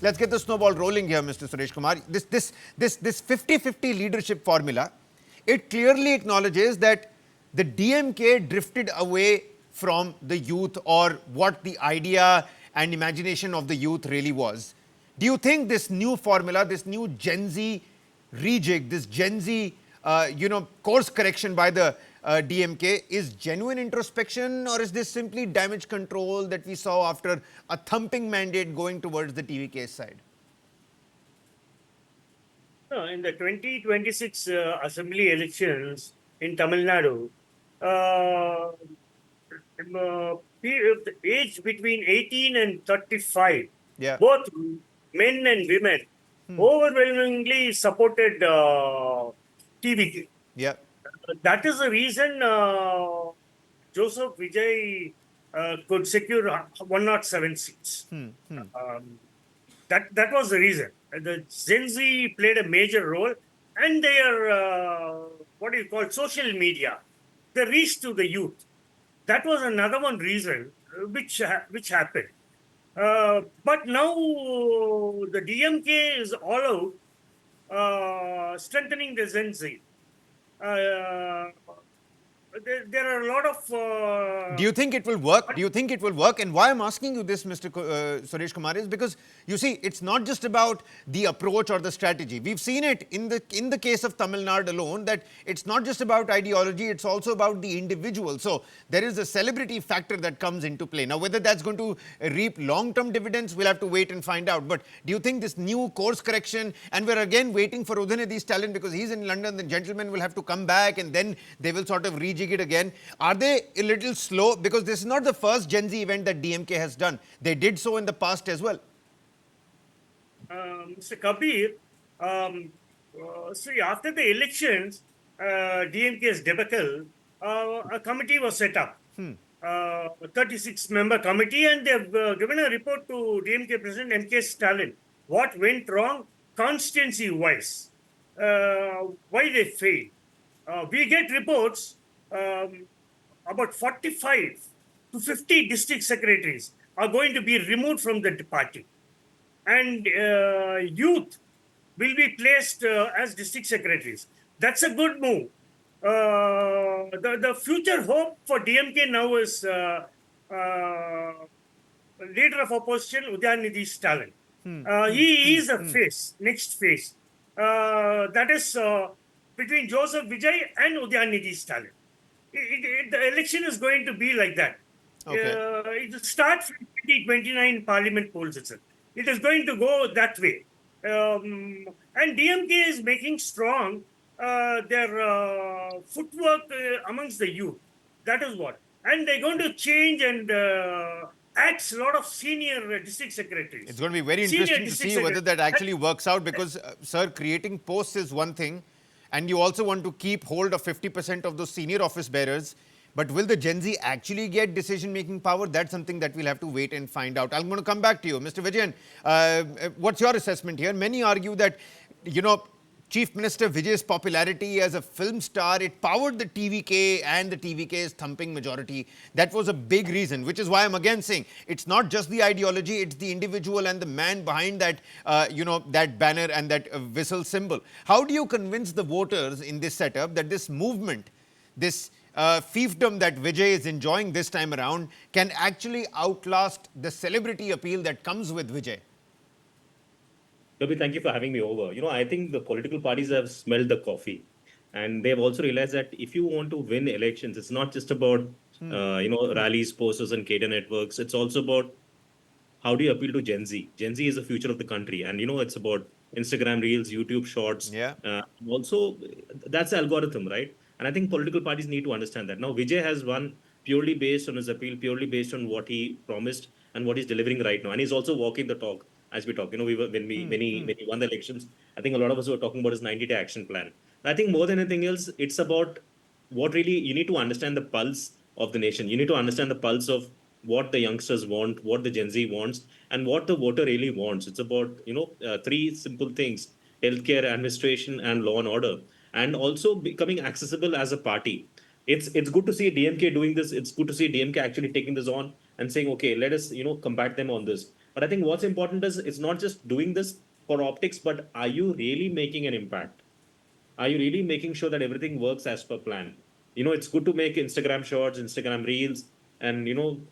Let's get the snowball rolling here, Mr. Suresh Kumar. This 50-50 leadership formula, it clearly acknowledges that the DMK drifted away from the youth or what the idea and imagination of the youth really was. Do you think this new formula, this new Gen Z rejig, this Gen Z, course correction by the DMK is genuine introspection, or is this simply damage control that we saw after a thumping mandate going towards the TVK side? No, in the 2026 assembly elections in Tamil Nadu, the age between 18 and 35, both men and women, overwhelmingly supported TVK. Yeah. That is the reason Joseph Vijay could secure 107 seats. That was the reason. The Gen Z played a major role, and their social media, the reach to the youth. That was another one reason which happened. But now the DMK is all out strengthening the Gen Z. There are a lot of... Do you think it will work? Do you think it will work? And why I'm asking you this, Mr. Suresh Kumar, is because, you see, it's not just about the approach or the strategy. We've seen it in the case of Tamil Nadu alone, that it's not just about ideology, it's also about the individual. So there is a celebrity factor that comes into play. Now, whether that's going to reap long-term dividends, we'll have to wait and find out. But do you think this new course correction, and we're again waiting for Udhanidhi Stalin because he's in London, the gentleman will have to come back and then they will sort of rejig it again. Are they a little slow? Because this is not the first Gen Z event that DMK has done. They did so in the past as well. Mr. Kabir, see, after the elections, DMK's debacle, a committee was set up, a 36-member committee, and they've given a report to DMK President M.K. Stalin. What went wrong constituency-wise, why they failed. We get reports about 45 to 50 district secretaries are going to be removed from the party. And youth will be placed as district secretaries. That's a good move. The future hope for DMK now is leader of opposition, Udhanidhi Stalin. He is a next phase. That is between Joseph Vijay and Udhanidhi Stalin. The election is going to be like that. Okay. It will start from 2029 parliament polls itself. It is going to go that way. And DMK is making strong their footwork amongst the youth. That is what. And they're going to change and add a lot of senior district secretaries. It's going to be very interesting to see whether that actually works out because, sir, creating posts is one thing. And you also want to keep hold of 50% of those senior office bearers. But will the Gen Z actually get decision-making power? That's something that we'll have to wait and find out. I'm going to come back to you. Mr. Vijayan, what's your assessment here? Many argue that, Chief Minister Vijay's popularity as a film star, it powered the TVK and the TVK's thumping majority. That was a big reason, which is why I'm again saying it's not just the ideology, it's the individual and the man behind that, that banner and that whistle symbol. How do you convince the voters in this setup that this movement, this fiefdom that Vijay is enjoying this time around can actually outlast the celebrity appeal that comes with Vijay? Gabi, thank you for having me over. I think the political parties have smelled the coffee, and they've also realized that if you want to win elections, it's not just about rallies, posters, and cadre networks. It's also about how do you appeal to Gen Z. Gen Z is the future of the country, and it's about Instagram Reels, YouTube Shorts. Yeah. Also, that's the algorithm, right? And I think political parties need to understand that. Now, Vijay has won purely based on his appeal, purely based on what he promised and what he's delivering right now, and he's also walking the talk. As we talk, when he won the elections, I think a lot of us were talking about his 90-day action plan. I think more than anything else, it's about what really you need to understand the pulse of the nation. You need to understand the pulse of what the youngsters want, what the Gen Z wants, and what the voter really wants. It's about, three simple things: healthcare, administration, and law and order, and also becoming accessible as a party. It's good to see DMK doing this. It's good to see DMK actually taking this on and saying, okay, let us, combat them on this. But I think what's important is it's not just doing this for optics, but are you really making an impact? Are you really making sure that everything works as per plan? It's good to make Instagram shorts, Instagram reels, and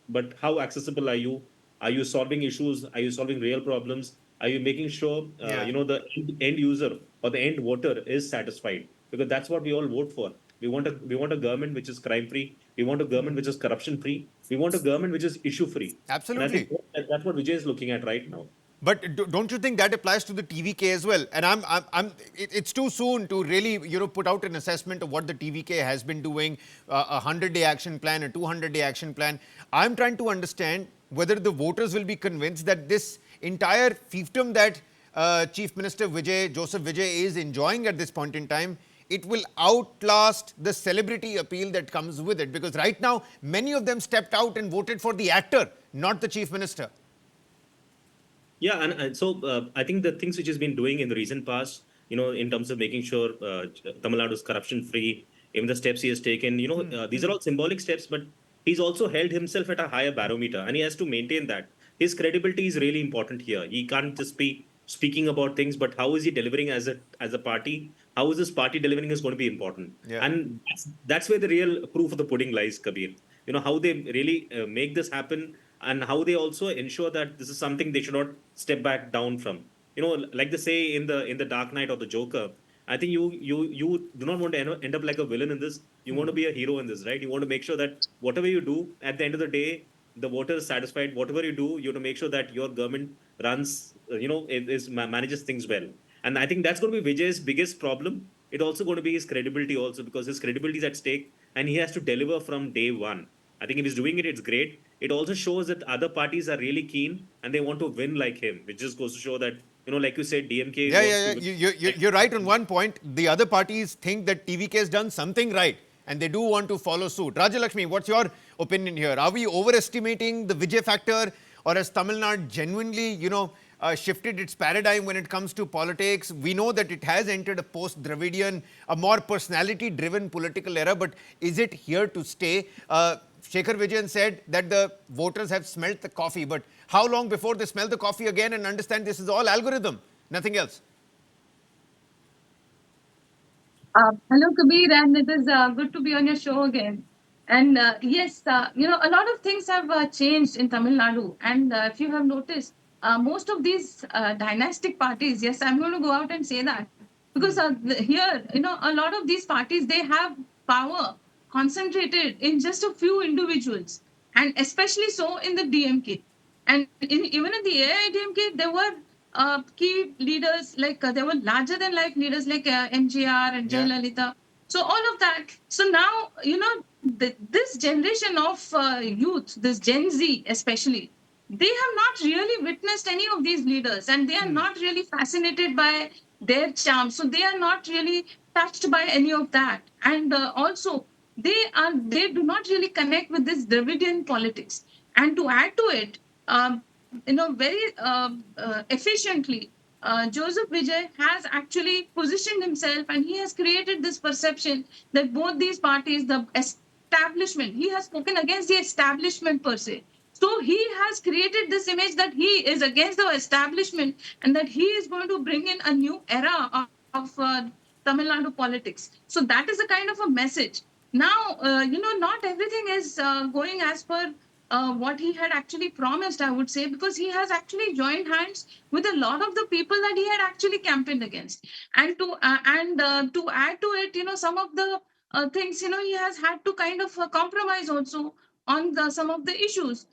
but how accessible are you? Are you solving issues? Are you solving real problems? Are you making sure Yeah. the end user or the end voter is satisfied? Because that's what we all vote for. We want a government which is crime free. We want a government which is corruption free. We want a government which is issue free. And I think Absolutely. that's what Vijay is looking at right now. But don't you think that applies to the TVK as well? And it's too soon to really, put out an assessment of what the TVK has been doing, a 100-day action plan, a 200-day action plan. I'm trying to understand whether the voters will be convinced that this entire fiefdom that Chief Minister Joseph Vijay is enjoying at this point in time, it will outlast the celebrity appeal that comes with it. Because right now, many of them stepped out and voted for the actor, not the Chief Minister. Yeah, and so I think the things which he's been doing in the recent past, in terms of making sure Tamil Nadu is corruption free, even the steps he has taken, these are all symbolic steps, but he's also held himself at a higher barometer, and he has to maintain that. His credibility is really important here. He can't just be speaking about things, but how is he delivering as a party? How is this party delivering is going to be important, Yeah. and that's where the real proof of the pudding lies, Kabir. How they really make this happen, and how they also ensure that this is something they should not step back down from. Like they say in the Dark Knight or the Joker. I think you do not want to end up like a villain in this. You want to be a hero in this, right? You want to make sure that whatever you do, at the end of the day, the voter is satisfied. Whatever you do, you have to make sure that your government runs, manages things well. And I think that's going to be Vijay's biggest problem. It's also going to be his credibility also, because his credibility is at stake and he has to deliver from day one. I think if he's doing it, it's great. It also shows that other parties are really keen and they want to win like him, which just goes to show that, like you said, DMK Yeah, wants yeah, to yeah. You're right on one point. The other parties think that TVK has done something right and they do want to follow suit. Rajalakshmi, what's your opinion here? Are we overestimating the Vijay factor, or has Tamil Nadu genuinely, shifted its paradigm when it comes to politics? We know that it has entered a post-Dravidian, a more personality-driven political era, but is it here to stay? Shekhar Vijayan said that the voters have smelt the coffee, but how long before they smell the coffee again and understand this is all algorithm, nothing else? Hello, Kabir, and it is good to be on your show again. And yes, a lot of things have changed in Tamil Nadu. And if you have noticed, most of these dynastic parties, yes, I'm going to go out and say that. Because here, a lot of these parties, they have power concentrated in just a few individuals. And especially so in the DMK. And even in the AIDMK, there were key leaders, like there were larger than life leaders like MGR and Yeah. Jayalalitha. So all of that. So now, this generation of youth, this Gen Z especially, they have not really witnessed any of these leaders, and they are not really fascinated by their charm. So they are not really touched by any of that. And also, they do not really connect with this Dravidian politics. And to add to it, very efficiently, Joseph Vijay has actually positioned himself, and he has created this perception that both these parties, the establishment, he has spoken against the establishment per se. So he has created this image that he is against the establishment and that he is going to bring in a new era of Tamil Nadu politics. So that is a kind of a message. Now, not everything is going as per what he had actually promised, I would say, because he has actually joined hands with a lot of the people that he had actually campaigned against. And to add to it, some of the things, he has had to kind of compromise also on some of the issues.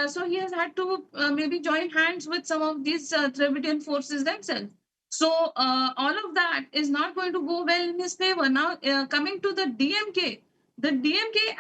So he has had to maybe join hands with some of these Dravidian forces themselves. So all of that is not going to go well in his favor. Now, coming to the DMK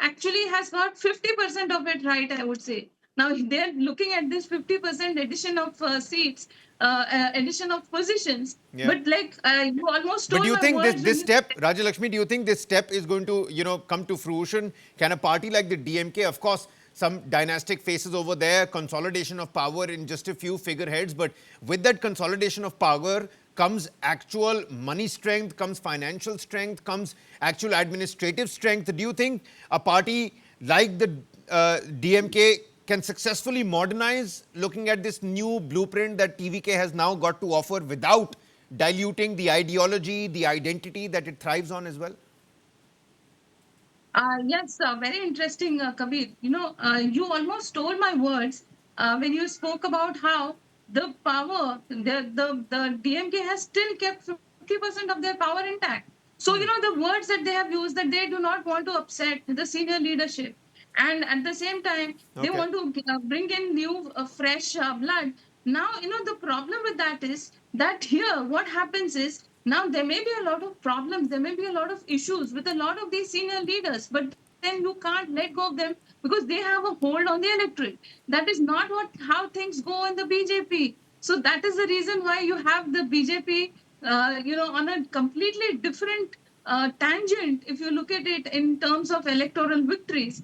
actually has got 50% of it right, I would say. Now they're looking at this 50% addition of seats, addition of positions. Yeah. But like you almost But stole do you my think words this when you step, Rajalakshmi, do you think this step is going to, come to fruition? Can a party like the DMK, of course, some dynastic faces over there, consolidation of power in just a few figureheads, but with that consolidation of power comes actual money strength, comes financial strength, comes actual administrative strength. Do you think a party like the DMK can successfully modernize looking at this new blueprint that TVK has now got to offer without diluting the ideology, the identity that it thrives on as well? Yes, very interesting, Kabir. You almost stole my words when you spoke about how the power, the DMK has still kept 50% of their power intact. So, the words that they have used, that they do not want to upset the senior leadership. And at the same time, they Okay. want to bring in new, fresh blood. Now, the problem with that is that here, what happens is now there may be a lot of problems, there may be a lot of issues with a lot of these senior leaders, but then you can't let go of them because they have a hold on the electorate. That is not how things go in the BJP. So that is the reason why you have the BJP, on a completely different tangent if you look at it in terms of electoral victories.